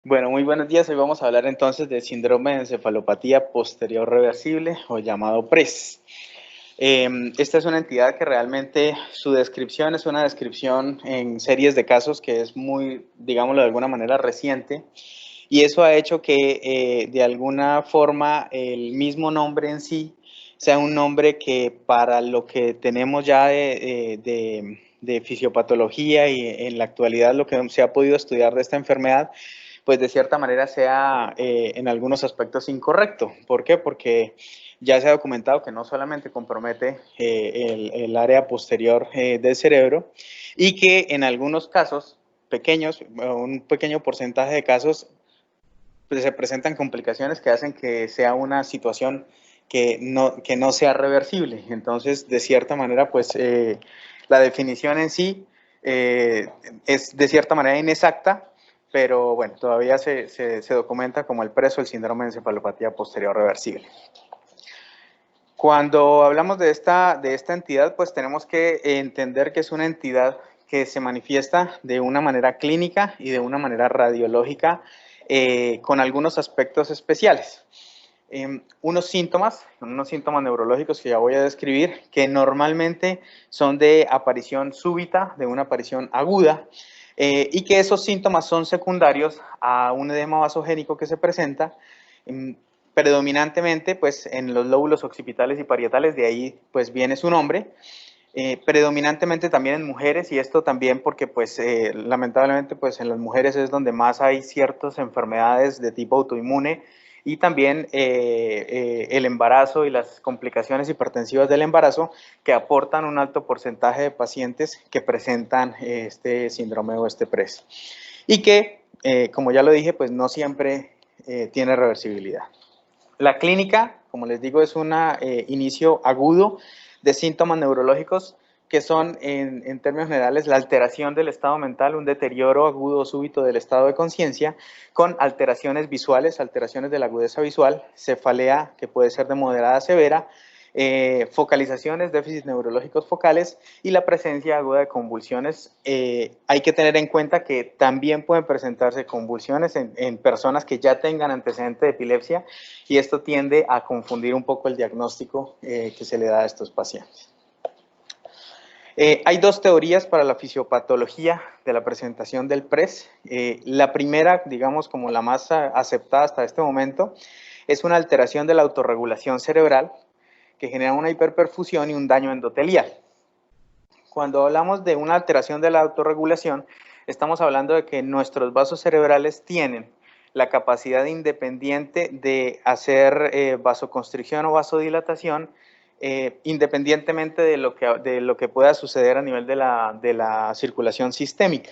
Bueno, muy buenos días. Hoy vamos a hablar entonces del síndrome de encefalopatía posterior reversible o llamado PRES. Esta es una entidad que realmente su descripción es una descripción en series de casos que es muy, digámoslo de alguna manera, reciente. Y eso ha hecho que de alguna forma el mismo nombre en sí sea un nombre que para lo que tenemos ya de fisiopatología y en la actualidad lo que se ha podido estudiar de esta enfermedad, pues de cierta manera sea en algunos aspectos incorrecto. ¿Por qué? Porque ya se ha documentado que no solamente compromete el área posterior del cerebro y que en algunos casos pequeños, un pequeño porcentaje de casos, pues se presentan complicaciones que hacen que sea una situación que no sea reversible. Entonces, de cierta manera, pues la definición en sí es de cierta manera inexacta, pero bueno, todavía se documenta como el PRES o el síndrome de encefalopatía posterior reversible. Cuando hablamos de esta entidad, pues tenemos que entender que es una entidad que se manifiesta de una manera clínica y de una manera radiológica con algunos aspectos especiales. Unos síntomas neurológicos que ya voy a describir, que normalmente son de aparición súbita, de una aparición aguda, y que esos síntomas son secundarios a un edema vasogénico que se presenta predominantemente pues, en los lóbulos occipitales y parietales, de ahí pues viene su nombre, predominantemente también en mujeres, y esto también porque pues lamentablemente pues en las mujeres es donde más hay ciertas enfermedades de tipo autoinmune, y también el embarazo y las complicaciones hipertensivas del embarazo que aportan un alto porcentaje de pacientes que presentan este síndrome o este PRES, y que como ya lo dije pues no siempre tiene reversibilidad. La clínica, como les digo, es un inicio agudo de síntomas neurológicos que son, en términos generales, la alteración del estado mental, un deterioro agudo o súbito del estado de conciencia, con alteraciones visuales, alteraciones de la agudeza visual, cefalea, que puede ser de moderada a severa, focalizaciones, déficits neurológicos focales y la presencia aguda de convulsiones. Hay que tener en cuenta que también pueden presentarse convulsiones en personas que ya tengan antecedente de epilepsia, y esto tiende a confundir un poco el diagnóstico que se le da a estos pacientes. Hay dos teorías para la fisiopatología de la presentación del PRES. La primera, digamos como la más aceptada hasta este momento, es una alteración de la autorregulación cerebral que genera una hiperperfusión y un daño endotelial. Cuando hablamos de una alteración de la autorregulación, estamos hablando de que nuestros vasos cerebrales tienen la capacidad independiente de hacer vasoconstricción o vasodilatación, independientemente de lo que pueda suceder a nivel de la circulación sistémica.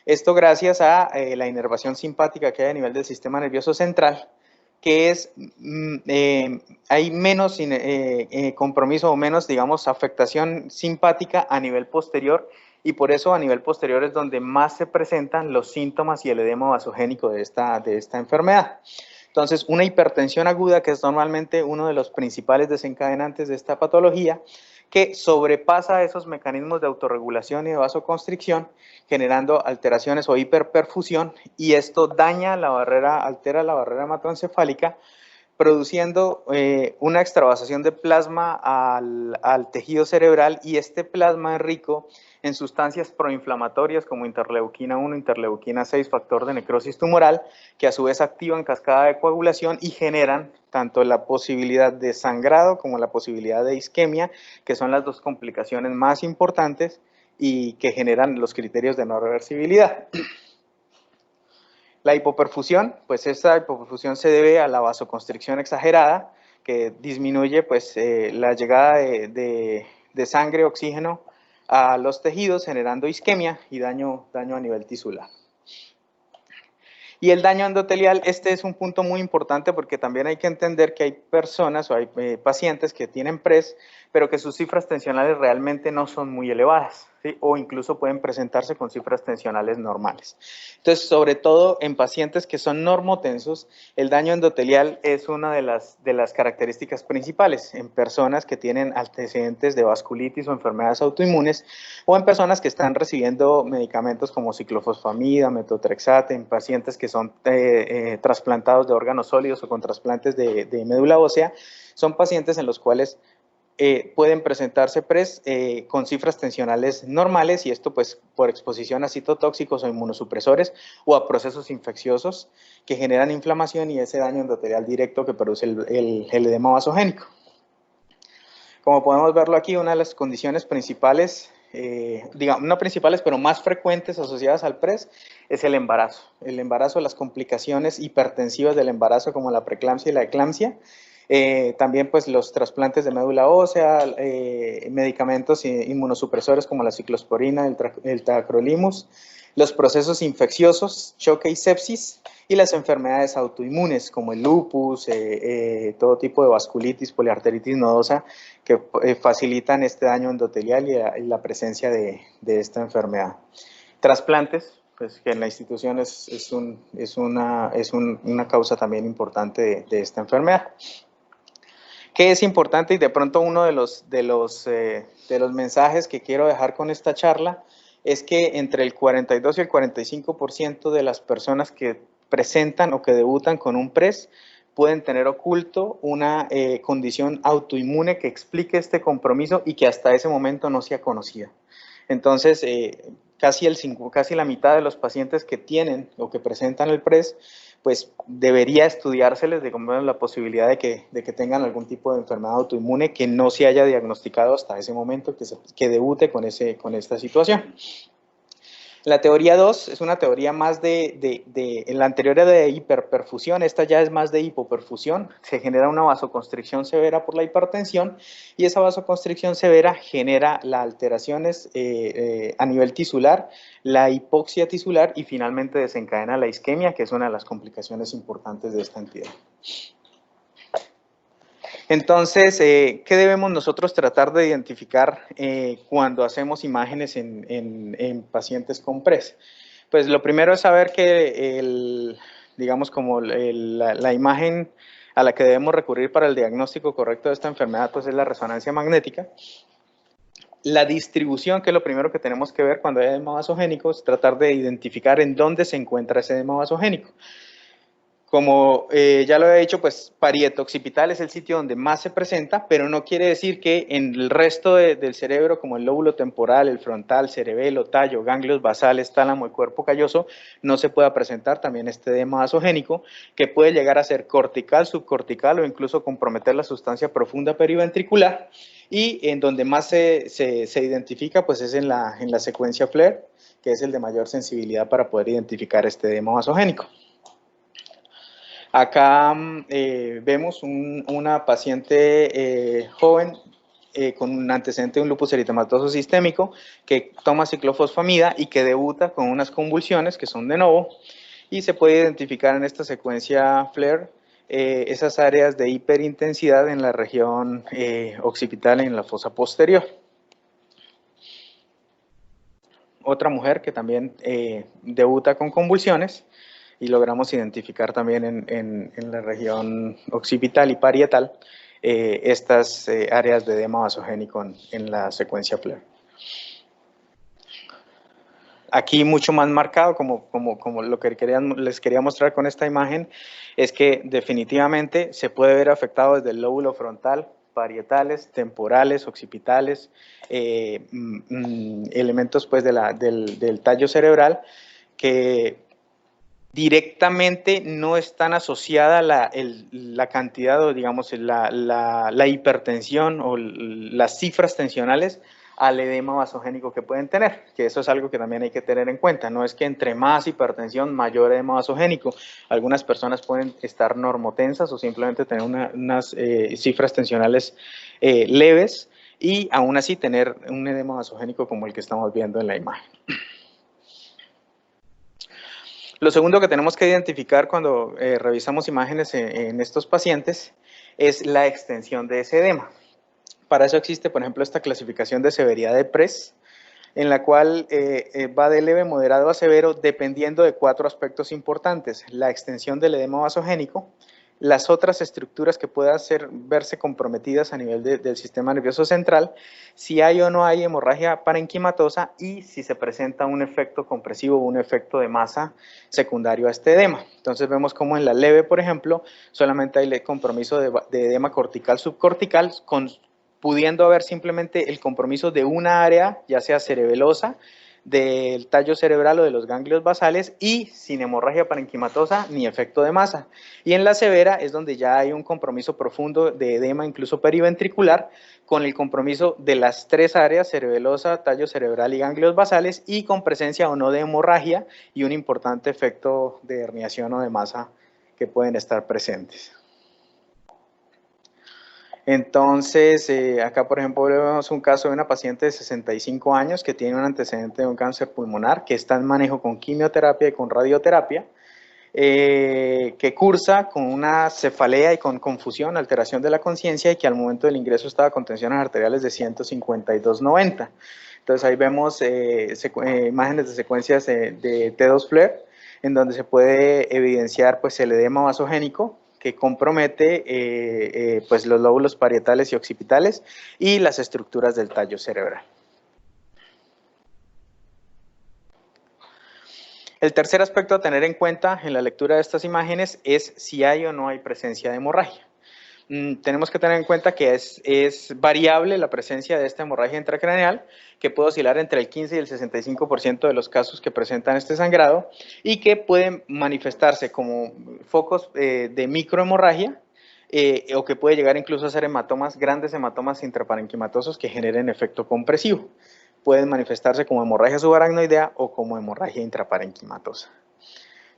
Esto gracias a la inervación simpática que hay a nivel del sistema nervioso central, que es, hay menos compromiso o menos, digamos, afectación simpática a nivel posterior, y por eso a nivel posterior es donde más se presentan los síntomas y el edema vasogénico de esta enfermedad. Entonces, una hipertensión aguda, que es normalmente uno de los principales desencadenantes de esta patología, que sobrepasa esos mecanismos de autorregulación y de vasoconstricción, generando alteraciones o hiperperfusión, y esto daña la barrera, altera la barrera hematoencefálica, produciendo una extravasación de plasma al tejido cerebral, y este plasma es rico en sustancias proinflamatorias como interleuquina 1, interleuquina 6, factor de necrosis tumoral, que a su vez activan cascada de coagulación y generan tanto la posibilidad de sangrado como la posibilidad de isquemia, que son las dos complicaciones más importantes y que generan los criterios de no reversibilidad. La hipoperfusión, pues esta hipoperfusión se debe a la vasoconstricción exagerada, que disminuye pues, la llegada de sangre, oxígeno a los tejidos, generando isquemia y daño a nivel tisular. Y el daño endotelial, este es un punto muy importante porque también hay que entender que hay personas o hay pacientes que tienen PRES, pero que sus cifras tensionales realmente no son muy elevadas. ¿sí? O incluso pueden presentarse con cifras tensionales normales. Entonces, sobre todo en pacientes que son normotensos, el daño endotelial es una de las características principales en personas que tienen antecedentes de vasculitis o enfermedades autoinmunes, o en personas que están recibiendo medicamentos como ciclofosfamida, metotrexate, en pacientes que son trasplantados de órganos sólidos o con trasplantes de médula ósea. Son pacientes en los cuales pueden presentarse PRES con cifras tensionales normales, y esto pues por exposición a citotóxicos o inmunosupresores o a procesos infecciosos que generan inflamación y ese daño endotelial directo que produce el edema vasogénico. Como podemos verlo aquí, una de las condiciones principales, digamos, no principales, pero más frecuentes asociadas al PRES es el embarazo. El embarazo, las complicaciones hipertensivas del embarazo como la preeclampsia y la eclampsia. También pues los trasplantes de médula ósea, medicamentos inmunosupresores como la ciclosporina, el tacrolimus, los procesos infecciosos, choque y sepsis, y las enfermedades autoinmunes como el lupus, todo tipo de vasculitis, poliarteritis nodosa, que facilitan este daño endotelial y la presencia de esta enfermedad. Trasplantes, pues que en la institución es una causa también importante de esta enfermedad. ¿Qué es importante? Y de pronto uno de los mensajes que quiero dejar con esta charla es que entre el 42 y el 45% de las personas que presentan o que debutan con un PRES pueden tener oculto una condición autoinmune que explique este compromiso y que hasta ese momento no se ha conocido. Entonces, casi la mitad de los pacientes que tienen o que presentan el PRES, pues debería estudiárseles de la posibilidad de que tengan algún tipo de enfermedad autoinmune que no se haya diagnosticado hasta ese momento, que debute con esta situación. La teoría 2 es una teoría más en la anterior era de hiperperfusión, esta ya es más de hipoperfusión. Se genera una vasoconstricción severa por la hipertensión y esa vasoconstricción severa genera las alteraciones a nivel tisular, la hipoxia tisular y finalmente desencadena la isquemia, que es una de las complicaciones importantes de esta entidad. Entonces, ¿qué debemos nosotros tratar de identificar cuando hacemos imágenes en pacientes con PRES? Pues lo primero es saber que digamos como la imagen a la que debemos recurrir para el diagnóstico correcto de esta enfermedad pues es la resonancia magnética. La distribución, que es lo primero que tenemos que ver cuando hay edema vasogénico, es tratar de identificar en dónde se encuentra ese edema vasogénico. Como ya lo he dicho, pues parieto-occipital es el sitio donde más se presenta, pero no quiere decir que en el resto del cerebro, como el lóbulo temporal, el frontal, cerebelo, tallo, ganglios basales, tálamo y cuerpo calloso, no se pueda presentar también este edema vasogénico, que puede llegar a ser cortical, subcortical o incluso comprometer la sustancia profunda periventricular. Y en donde más se identifica, pues es en la secuencia FLAIR, que es el de mayor sensibilidad para poder identificar este edema vasogénico. Acá vemos una paciente joven con un antecedente de un lupus eritematoso sistémico que toma ciclofosfamida y que debuta con unas convulsiones que son de novo, y se puede identificar en esta secuencia FLAIR esas áreas de hiperintensidad en la región occipital en la fosa posterior. Otra mujer que también debuta con convulsiones, y logramos identificar también en la región occipital y parietal estas áreas de edema vasogénico en la secuencia FLAIR. Aquí mucho más marcado, como lo que les quería mostrar con esta imagen, es que definitivamente se puede ver afectado desde el lóbulo frontal, parietales, temporales, occipitales, elementos pues del tallo cerebral que directamente no están asociada la cantidad o digamos la hipertensión o las cifras tensionales al edema vasogénico que pueden tener, que eso es algo que también hay que tener en cuenta. No es que entre más hipertensión, mayor edema vasogénico. Algunas personas pueden estar normotensas o simplemente tener unas cifras tensionales leves y aún así tener un edema vasogénico como el que estamos viendo en la imagen. Lo segundo que tenemos que identificar cuando revisamos imágenes en estos pacientes es la extensión de ese edema. Para eso existe, por ejemplo, esta clasificación de severidad de PRES, en la cual va de leve, moderado a severo, dependiendo de 4 aspectos importantes: la extensión del edema vasogénico, las otras estructuras que puedan verse comprometidas a nivel del sistema nervioso central, si hay o no hay hemorragia parenquimatosa y si se presenta un efecto compresivo o un efecto de masa secundario a este edema. Entonces vemos como en la leve, por ejemplo, solamente hay compromiso de edema cortical subcortical, pudiendo haber simplemente el compromiso de una área, ya sea cerebelosa, del tallo cerebral o de los ganglios basales, y sin hemorragia parenquimatosa ni efecto de masa. Y en la severa es donde ya hay un compromiso profundo de edema, incluso periventricular, con el compromiso de las 3 áreas, cerebelosa, tallo cerebral y ganglios basales, y con presencia o no de hemorragia y un importante efecto de herniación o de masa que pueden estar presentes. Entonces, acá por ejemplo vemos un caso de una paciente de 65 años que tiene un antecedente de un cáncer pulmonar, que está en manejo con quimioterapia y con radioterapia, que cursa con una cefalea y con confusión, alteración de la conciencia, y que al momento del ingreso estaba con tensiones arteriales de 152/90. Entonces ahí vemos imágenes de secuencias de T2 FLAIR, en donde se puede evidenciar pues el edema vasogénico, que compromete pues los lóbulos parietales y occipitales y las estructuras del tallo cerebral. El tercer aspecto a tener en cuenta en la lectura de estas imágenes es si hay o no hay presencia de hemorragia. Tenemos que tener en cuenta que es variable la presencia de esta hemorragia intracraneal, que puede oscilar entre el 15 y el 65% de los casos que presentan este sangrado, y que pueden manifestarse como focos de microhemorragia, o que puede llegar incluso a ser hematomas, grandes hematomas intraparenquimatosos que generen efecto compresivo. Pueden manifestarse como hemorragia subaracnoidea o como hemorragia intraparenquimatosa.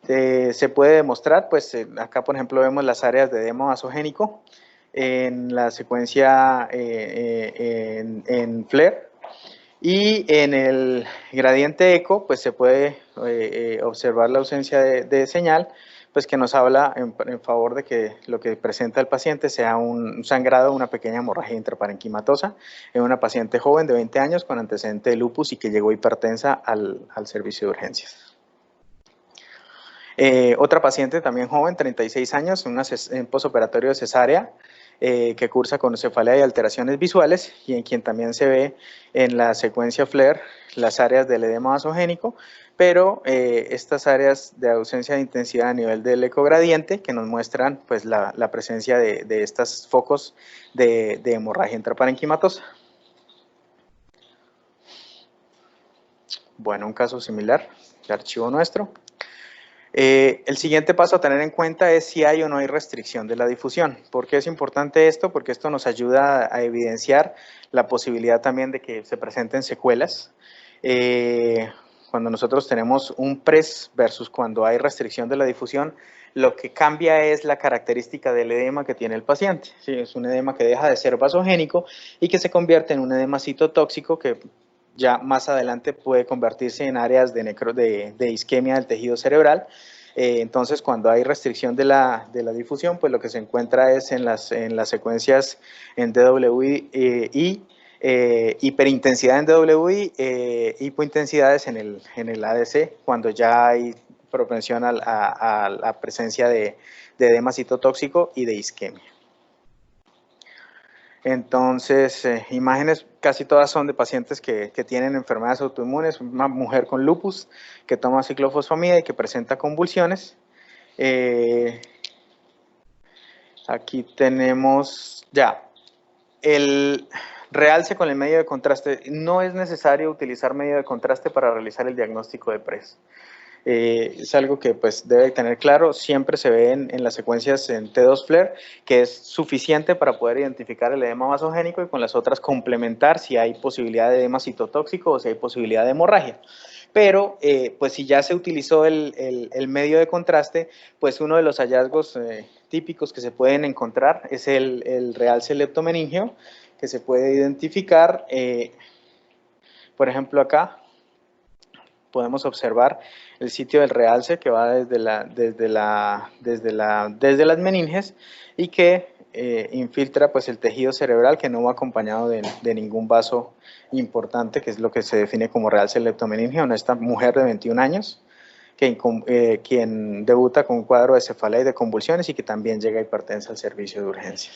Se puede demostrar, pues acá por ejemplo vemos las áreas de edema vasogénico en la secuencia en FLAIR, y en el gradiente eco pues se puede observar la ausencia de señal, pues que nos habla en favor de que lo que presenta el paciente sea un sangrado, una pequeña hemorragia intraparenquimatosa en una paciente joven de 20 años con antecedente de lupus y que llegó hipertensa al servicio de urgencias. Otra paciente también joven, 36 años, en posoperatorio de cesárea, que cursa con cefalea y alteraciones visuales, y en quien también se ve en la secuencia FLAIR las áreas del edema vasogénico, pero estas áreas de ausencia de intensidad a nivel del ecogradiente que nos muestran pues, la presencia de estos focos de hemorragia intraparenquimatosa. Bueno, un caso similar de archivo nuestro. El siguiente paso a tener en cuenta es si hay o no hay restricción de la difusión. ¿Por qué es importante esto? Porque esto nos ayuda a evidenciar la posibilidad también de que se presenten secuelas. Cuando nosotros tenemos un PRES versus cuando hay restricción de la difusión, lo que cambia es la característica del edema que tiene el paciente. ¿Sí? Es un edema que deja de ser vasogénico y que se convierte en un edema citotóxico que ya más adelante puede convertirse en áreas de isquemia del tejido cerebral. Entonces, cuando hay restricción de la difusión, pues lo que se encuentra es en las secuencias en DWI, hiperintensidad en DWI, hipointensidades en el ADC, cuando ya hay propensión a la presencia de edema citotóxico y de isquemia. Entonces, imágenes casi todas son de pacientes que tienen enfermedades autoinmunes, una mujer con lupus que toma ciclofosfamida y que presenta convulsiones. Aquí tenemos ya el realce con el medio de contraste. No es necesario utilizar medio de contraste para realizar el diagnóstico de PRES. Es algo que pues debe tener claro, siempre se ve en las secuencias en T2 FLAIR, que es suficiente para poder identificar el edema vasogénico y con las otras complementar si hay posibilidad de edema citotóxico o si hay posibilidad de hemorragia. Pero pues si ya se utilizó el medio de contraste, pues uno de los hallazgos típicos que se pueden encontrar es el realce leptomeningeo, que se puede identificar, por ejemplo acá, podemos observar el sitio del realce que va desde las meninges y que infiltra pues el tejido cerebral, que no va acompañado de ningún vaso importante, que es lo que se define como real septomeningia, en esta mujer de 21 años, quien debuta con un cuadro de cefalea y de convulsiones y que también llega hipertensa al servicio de urgencia.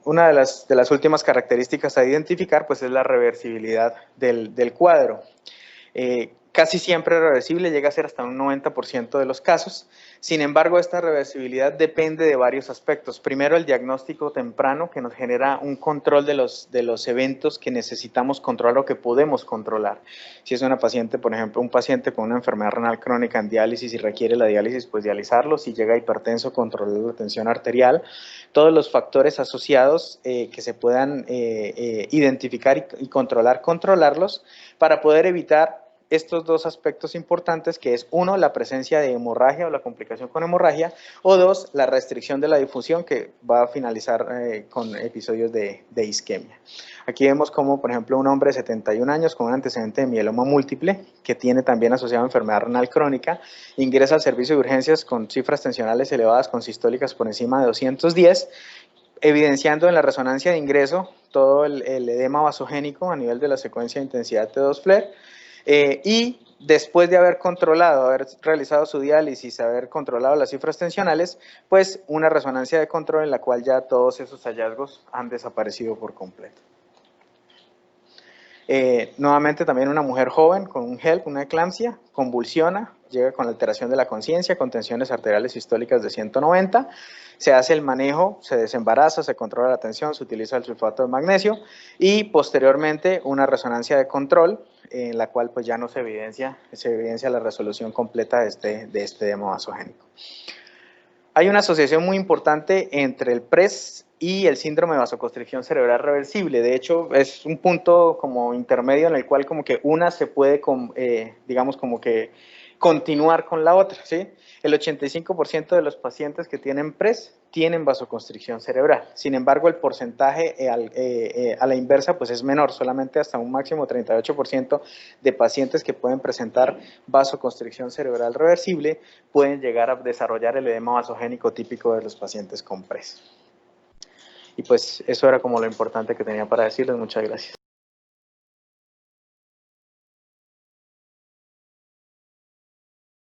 Una de las últimas características a identificar pues es la reversibilidad del cuadro. Casi siempre reversible, llega a ser hasta un 90% de los casos. Sin embargo, esta reversibilidad depende de varios aspectos. Primero, el diagnóstico temprano, que nos genera un control de los eventos que necesitamos controlar o que podemos controlar. Si es una paciente, por ejemplo, un paciente con una enfermedad renal crónica en diálisis y requiere la diálisis, pues dializarlo. Si llega hipertenso, controlar la tensión arterial. Todos los factores asociados que se puedan identificar y controlarlos para poder evitar estos dos aspectos importantes, que es uno, la presencia de hemorragia o la complicación con hemorragia, o dos, la restricción de la difusión, que va a finalizar con episodios de isquemia. Aquí vemos como, por ejemplo, un hombre de 71 años con un antecedente de mieloma múltiple, que tiene también asociado enfermedad renal crónica, ingresa al servicio de urgencias con cifras tensionales elevadas, con sistólicas por encima de 210, evidenciando en la resonancia de ingreso todo el edema vasogénico a nivel de la secuencia de intensidad T2 FLAIR, y después de haber controlado, haber realizado su diálisis, haber controlado las cifras tensionales, pues una resonancia de control en la cual ya todos esos hallazgos han desaparecido por completo. Nuevamente también una mujer joven con un HELP, una eclampsia, convulsiona, llega con alteración de la conciencia, con tensiones arteriales sistólicas de 190, se hace el manejo, se desembaraza, se controla la tensión, se utiliza el sulfato de magnesio y posteriormente una resonancia de control en la cual pues ya no se evidencia la resolución completa de este edema vasogénico. Hay una asociación muy importante entre el PRES y el síndrome de vasoconstricción cerebral reversible. De hecho, es un punto como intermedio en el cual como que una se puede, digamos, como que continuar con la otra, ¿sí? El 85% de los pacientes que tienen PRES tienen vasoconstricción cerebral. Sin embargo, el porcentaje a la inversa pues es menor, solamente hasta un máximo 38% de pacientes que pueden presentar vasoconstricción cerebral reversible pueden llegar a desarrollar el edema vasogénico típico de los pacientes con PRES. Y pues eso era como lo importante que tenía para decirles. Muchas gracias.